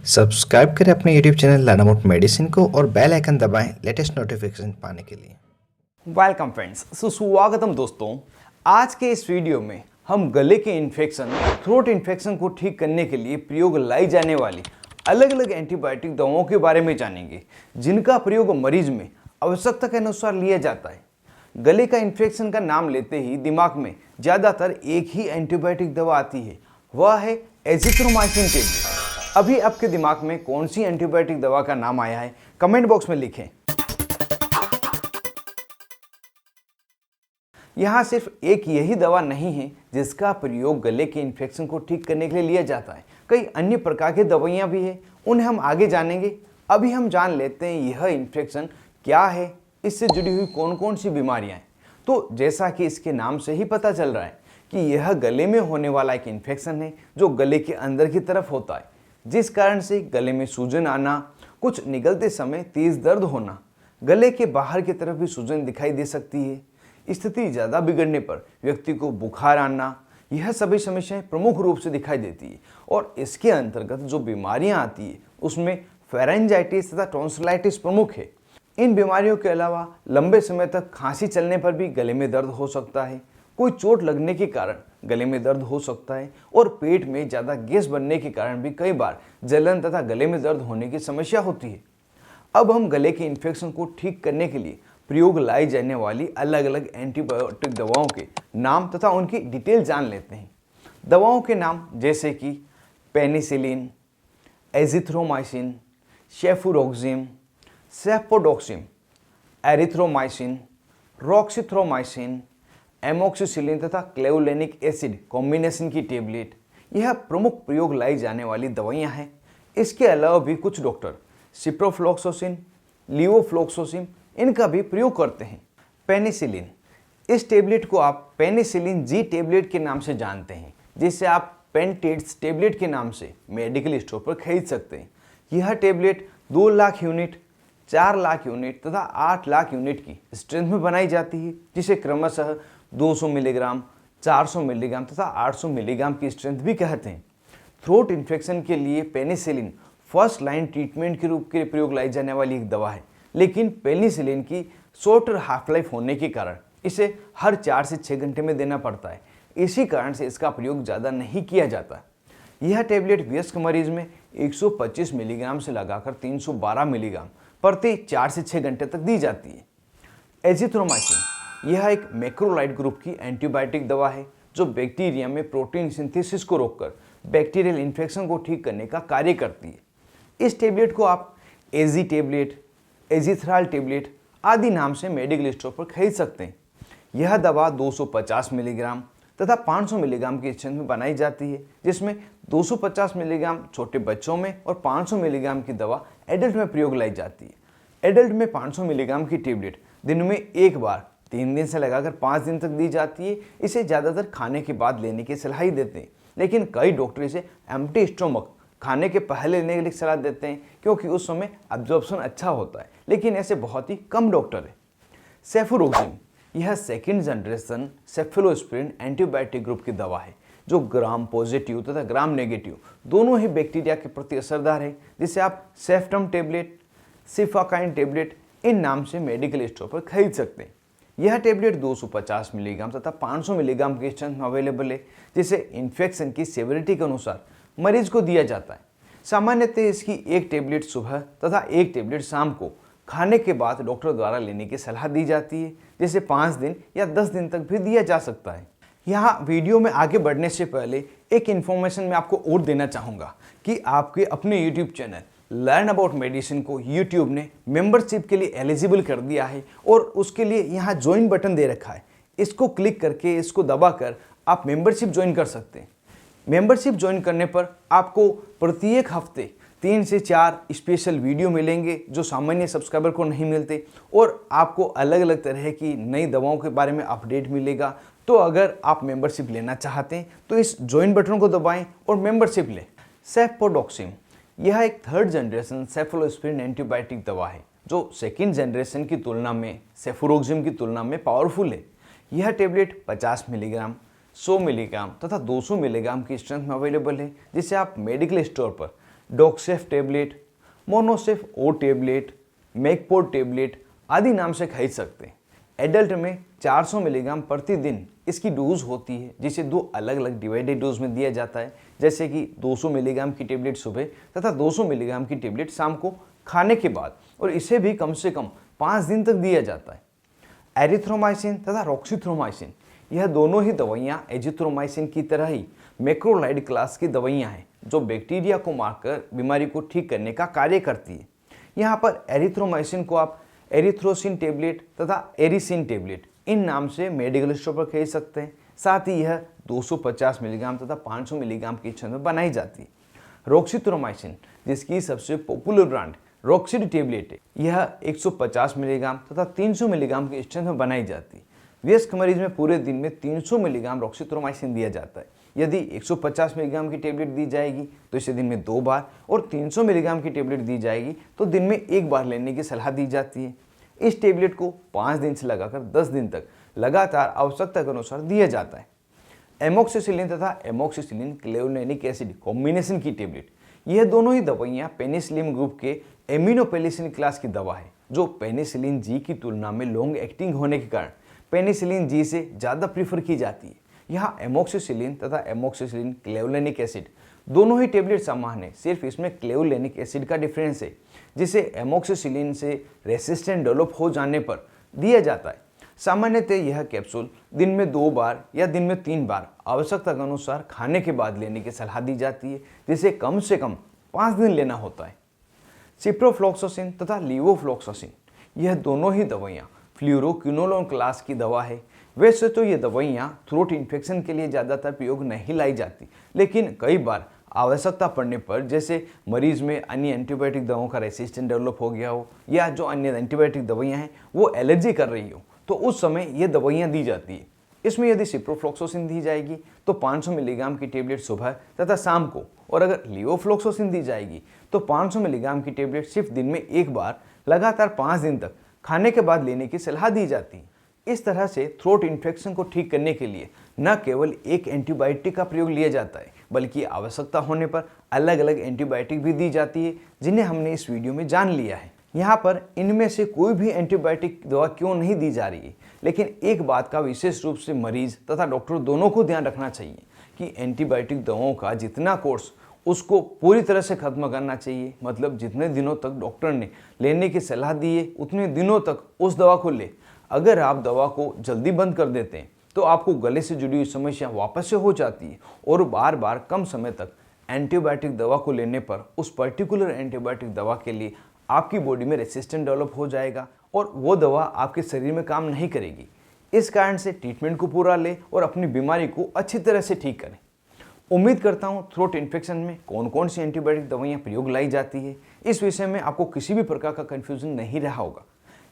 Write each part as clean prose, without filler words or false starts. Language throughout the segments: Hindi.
सब्सक्राइब करें अपने YouTube channel learn about medicine को और बेल आइकन दबाएं लेटेस्ट नोटिफिकेशन पाने के लिए। वेलकम फ्रेंड्स, स्वागतम दोस्तों। आज के इस वीडियो में हम गले के इन्फेक्शन, थ्रोट इन्फेक्शन को ठीक करने के लिए प्रयोग लाई जाने वाली अलग अलग एंटीबायोटिक दवाओं के बारे में जानेंगे, जिनका प्रयोग मरीज में आवश्यकता के अनुसार लिया जाता है। गले का इन्फेक्शन का नाम लेते ही दिमाग में ज़्यादातर एक ही एंटीबायोटिक दवा आती है, वह है एजिथ्रोमाइसिन टेबलेट। अभी आपके दिमाग में कौन सी एंटीबायोटिक दवा का नाम आया है, कमेंट बॉक्स में लिखें। यहाँ सिर्फ एक यही दवा नहीं है जिसका प्रयोग गले के इन्फेक्शन को ठीक करने के लिए लिया जाता है। कई अन्य प्रकार की दवाइयाँ भी हैं, उन्हें हम आगे जानेंगे। अभी हम जान लेते हैं यह इन्फेक्शन क्या है, इससे जुड़ी हुई कौन कौन सी बीमारियाँ हैं। तो जैसा कि इसके नाम से ही पता चल रहा है कि यह गले में होने वाला एक इन्फेक्शन है जो गले के अंदर की तरफ होता है, जिस कारण से गले में सूजन आना, कुछ निगलते समय तेज दर्द होना, गले के बाहर की तरफ भी सूजन दिखाई दे सकती है। स्थिति ज़्यादा बिगड़ने पर व्यक्ति को बुखार आना, यह सभी समस्याएं प्रमुख रूप से दिखाई देती है। और इसके अंतर्गत जो बीमारियां आती है उसमें फेरेंजाइटिस तथा टॉन्सिलाइटिस प्रमुख है। इन बीमारियों के अलावा लंबे समय तक खांसी चलने पर भी गले में दर्द हो सकता है, कोई चोट लगने के कारण गले में दर्द हो सकता है, और पेट में ज़्यादा गैस बनने के कारण भी कई बार जलन तथा गले में दर्द होने की समस्या होती है। अब हम गले के इन्फेक्शन को ठीक करने के लिए प्रयोग लाई जाने वाली अलग अलग एंटीबायोटिक दवाओं के नाम तथा उनकी डिटेल जान लेते हैं। दवाओं के नाम जैसे कि पेनिसिलिन, एजिथ्रोमाइसिन, सेफुरोक्सिम, सेफोडोक्सिम, एरिथ्रोमाइसिन, रॉक्सीथ्रोमाइसिन, एमोक्सिसिलिन तथा क्लेवुलेनिक एसिड कॉम्बिनेशन की टेबलेट, यह प्रमुख प्रयोग लाई जाने वाली दवाइयाँ हैं। इसके अलावा भी कुछ डॉक्टर सिप्रोफ्लॉक्सोसिन, लिवोफ्लॉक्सोसिन इनका भी प्रयोग करते हैं। पेनिसिलिन, इस टेबलेट को आप पेनिसिलिन जी टेबलेट के नाम से जानते हैं, जिसे आप पेनटेड्स टेबलेट के नाम से मेडिकल स्टोर पर खरीद सकते हैं। यह tablet 2 lakh unit, 4 lakh unit तथा 8 लाख यूनिट की स्ट्रेंथ में बनाई जाती है, जिसे क्रमशः 200 मिलीग्राम, 400 मिलीग्राम तथा 800 मिलीग्राम की स्ट्रेंथ भी कहते हैं। थ्रोट इन्फेक्शन के लिए पेनिसिलिन फर्स्ट लाइन ट्रीटमेंट के रूप में प्रयोग लाई जाने वाली एक दवा है, लेकिन पेनिसिलिन की शॉर्टर हाफ लाइफ होने के कारण इसे हर 4 से 6 घंटे में देना पड़ता है। इसी कारण से इसका प्रयोग ज़्यादा नहीं किया जाता। यह टेबलेट वयस्क मरीज में 125 मिलीग्राम से लगाकर 312 मिलीग्राम प्रति 4 से 6 घंटे तक दी जाती है। एजिथ्रोमाइसिन, यह एक मैक्रोलाइड ग्रुप की एंटीबायोटिक दवा है जो बैक्टीरिया में प्रोटीन सिंथेसिस को रोककर बैक्टीरियल इन्फेक्शन को ठीक करने का कार्य करती है। इस टेबलेट को आप एजी टेबलेट, एजिथ्राल टेबलेट आदि नाम से मेडिकल स्टोर पर खरीद सकते हैं। यह दवा 250 मिलीग्राम तथा 500 मिलीग्राम की स्ट्रेंथ में बनाई जाती है, जिसमें 250 मिलीग्राम छोटे बच्चों में और 500 मिलीग्राम की दवा एडल्ट में प्रयोग लाई जाती है। एडल्ट में 500 मिलीग्राम की टेबलेट दिन में एक बार 3 दिन से लगाकर 5 दिन तक दी जाती है। इसे ज़्यादातर खाने के बाद लेने की सलाह ही देते हैं, लेकिन कई डॉक्टर इसे एम्प्टी स्टोमक खाने के पहले लेने के लिए सलाह देते हैं, क्योंकि उस समय एब्जॉर्प्शन अच्छा होता है, लेकिन ऐसे बहुत ही कम डॉक्टर हैं। सेफुरोक्सिम, यह सेकेंड जनरेशन सेफेलोस्पिरिन एंटीबायोटिक ग्रुप की दवा है जो ग्राम पॉजिटिव तथा ग्राम नेगेटिव दोनों ही बैक्टीरिया के प्रति असरदार है, जिसे आप सेफ्टम टेबलेट, सिफाकाइन टेबलेट इन नाम से मेडिकल स्टोर पर खरीद सकते हैं। यह टेबलेट 250 मिलीग्राम तथा 500 मिलीग्राम की स्ट्रेंथ में अवेलेबल है, जिसे इन्फेक्शन की सेवरिटी के अनुसार मरीज को दिया जाता है। सामान्यतः इसकी एक टेबलेट सुबह तथा एक टेबलेट शाम को खाने के बाद डॉक्टर द्वारा लेने की सलाह दी जाती है, जिसे 5 दिन या 10 दिन तक भी दिया जा सकता है। यहाँ वीडियो में आगे बढ़ने से पहले एक इन्फॉर्मेशन मैं आपको और देना चाहूँगा कि आपके अपने YouTube channel learn about medicine को यूट्यूब ने मेंबरशिप के लिए एलिजिबल कर दिया है, और उसके लिए यहाँ ज्वाइन बटन दे रखा है। इसको क्लिक करके, इसको दबाकर आप मेंबरशिप ज्वाइन कर सकते हैं। मेंबरशिप ज्वाइन करने पर आपको प्रत्येक हफ्ते 3 से 4 स्पेशल वीडियो मिलेंगे जो सामान्य सब्सक्राइबर को नहीं मिलते, और आपको अलग अलग तरह की नई दवाओं के बारे में अपडेट मिलेगा। तो अगर आप मेंबरशिप लेना चाहते हैं तो इस ज्वाइन बटन को दबाएं और मेंबरशिप लें। सेफोडोक्सिम, यह एक थर्ड जनरेशन सेफेलोस्पिरिन एंटीबायोटिक दवा है जो सेकेंड जनरेशन की तुलना में सेफुरोक्सिम की तुलना में पावरफुल है। यह टेबलेट 50 मिलीग्राम, 100 मिलीग्राम तथा 200 मिलीग्राम की स्ट्रेंथ में अवेलेबल है, जिसे आप मेडिकल स्टोर पर डॉक्सेफ टेबलेट, मोनोसेफ ओ टेबलेट, मेकपोड टेबलेट आदि नाम से खरीद सकते हैं। एडल्ट में 400 मिलीग्राम प्रतिदिन इसकी डोज होती है, जिसे दो अलग अलग डिवाइडेड डोज में दिया जाता है, जैसे कि 200 मिलीग्राम की टेबलेट सुबह तथा 200 मिलीग्राम की टेबलेट शाम को खाने के बाद, और इसे भी कम से कम 5 दिन तक दिया जाता है। एरिथ्रोमाइसिन तथा रॉक्सीथ्रोमाइसिन, यह दोनों ही दवाइयाँ एजिथ्रोमाइसिन की तरह ही मैक्रोलाइड क्लास की दवाइयाँ हैं, जो बैक्टीरिया को मारकर बीमारी को ठीक करने का कार्य करती है। यहाँ पर एरिथ्रोमाइसिन को आप एरिथ्रोसिन टेबलेट तथा एरिसिन टेबलेट इन नाम से मेडिकल स्टोर पर खरीद सकते हैं। साथ ही यह 250 मिलीग्राम तथा 500 मिलीग्राम की छंद में बनाई जाती है। रॉक्सीथ्रोमाइसिन, जिसकी सबसे पॉपुलर ब्रांड रॉक्सिड टेबलेट है, यह 150 मिलीग्राम तथा 300 मिलीग्राम की स्ट्रेंथ में बनाई जाती है। वयस्क मरीज में पूरे दिन में 300 मिलीग्राम रॉक्सीथ्रोमाइसिन दिया जाता है। यदि 150 मिलीग्राम की टेबलेट दी जाएगी तो इसे दिन में 2 बार, और 300 मिलीग्राम की टेबलेट दी जाएगी तो दिन में 1 बार लेने की सलाह दी जाती है। इस टेबलेट को 5 दिन से लगाकर 10 दिन तक लगातार आवश्यकता के अनुसार दिया जाता है। एमोक्सिसिलिन तथा एमोक्सिसिलिन क्लेवुलेनिक एसिड कॉम्बिनेशन की टेबलेट, यह दोनों ही दवाइयाँ पेनिसिलिन ग्रुप के एमिनोपेनिसिलिन क्लास की दवा है, जो पेनिसिलिन जी की तुलना में लॉन्ग एक्टिंग होने के कारण पेनिसिलिन जी से ज़्यादा प्रीफर की जाती है। यहाँ एमोक्सिसिलिन तथा एमोक्सिसिलिन क्लेवुलेनिक एसिड दोनों ही टेबलेट समान है, सिर्फ इसमें क्लेवुलेनिक एसिड का डिफरेंस है, जिसे एमोक्सिसिलिन से रेसिस्टेंट डेवलप हो जाने पर दिया जाता है। सामान्यतः यह कैप्सूल दिन में 2 बार या दिन में 3 बार आवश्यकता के अनुसार खाने के बाद लेने की सलाह दी जाती है, जिसे कम से कम 5 दिन लेना होता है। सिप्रोफ्लॉक्सासिन तथा लीवोफ्लॉक्सासिन, यह दोनों ही दवाइयाँ फ्लूरोक्विनोलोन क्लास की दवा है। वैसे तो ये दवाइयाँ थ्रोट इन्फेक्शन के लिए ज़्यादातर प्रयोग नहीं लाई जाती, लेकिन कई बार आवश्यकता पड़ने पर, जैसे मरीज में अन्य एंटीबायोटिक दवाओं का रेसिस्टेंट डेवलप हो गया हो, या जो अन्य एंटीबायोटिक दवाइयाँ हैं वो एलर्जी कर रही हो, तो उस समय ये दवाइयाँ दी जाती है। इसमें यदि सिप्रोफ्लॉक्सासिन दी जाएगी तो 500 मिलीग्राम की टेबलेट सुबह तथा शाम को, और अगर लीवोफ्लॉक्सासिन दी जाएगी तो 500 मिलीग्राम की टेबलेट सिर्फ दिन में 1 बार लगातार 5 दिन तक खाने के बाद लेने की सलाह दी जाती है। इस तरह से थ्रोट इन्फेक्शन को ठीक करने के लिए न केवल एक एंटीबायोटिक का प्रयोग लिया जाता है, बल्कि आवश्यकता होने पर अलग अलग एंटीबायोटिक भी दी जाती है, जिन्हें हमने इस वीडियो में जान लिया है। यहाँ पर इनमें से कोई भी एंटीबायोटिक दवा क्यों नहीं दी जा रही है, लेकिन एक बात का विशेष रूप से मरीज तथा डॉक्टर दोनों को ध्यान रखना चाहिए कि एंटीबायोटिक दवाओं का जितना कोर्स उसको पूरी तरह से खत्म करना चाहिए। मतलब जितने दिनों तक डॉक्टर ने लेने की सलाह दी है उतने दिनों तक उस दवा को ले। अगर आप दवा को जल्दी बंद कर देते हैं तो आपको गले से जुड़ी हुई समस्या वापस से हो जाती है, और बार बार कम समय तक एंटीबायोटिक दवा को लेने पर उस पर्टिकुलर एंटीबायोटिक दवा के लिए आपकी बॉडी में रेसिस्टेंट डेवलप हो जाएगा और वो दवा आपके शरीर में काम नहीं करेगी। इस कारण से ट्रीटमेंट को पूरा लें और अपनी बीमारी को अच्छी तरह से ठीक करें। उम्मीद करता हूँ थ्रोट इन्फेक्शन में कौन कौन सी एंटीबायोटिक दवाइयाँ प्रयोग लाई जाती है, इस विषय में आपको किसी भी प्रकार का कन्फ्यूजन नहीं रहा होगा।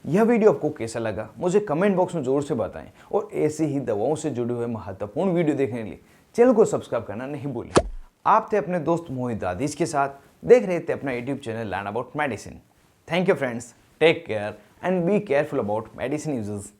यह वीडियो आपको कैसा लगा मुझे कमेंट बॉक्स में जरूर से बताएं, और ऐसे ही दवाओं से जुड़े हुए महत्वपूर्ण वीडियो देखने के लिए चैनल को सब्सक्राइब करना नहीं भूलें। आप थे अपने दोस्त मोहित दादिश के साथ, देख रहे थे अपना YouTube channel learn about medicine. Thank you friends, take care and be careful about medicine uses.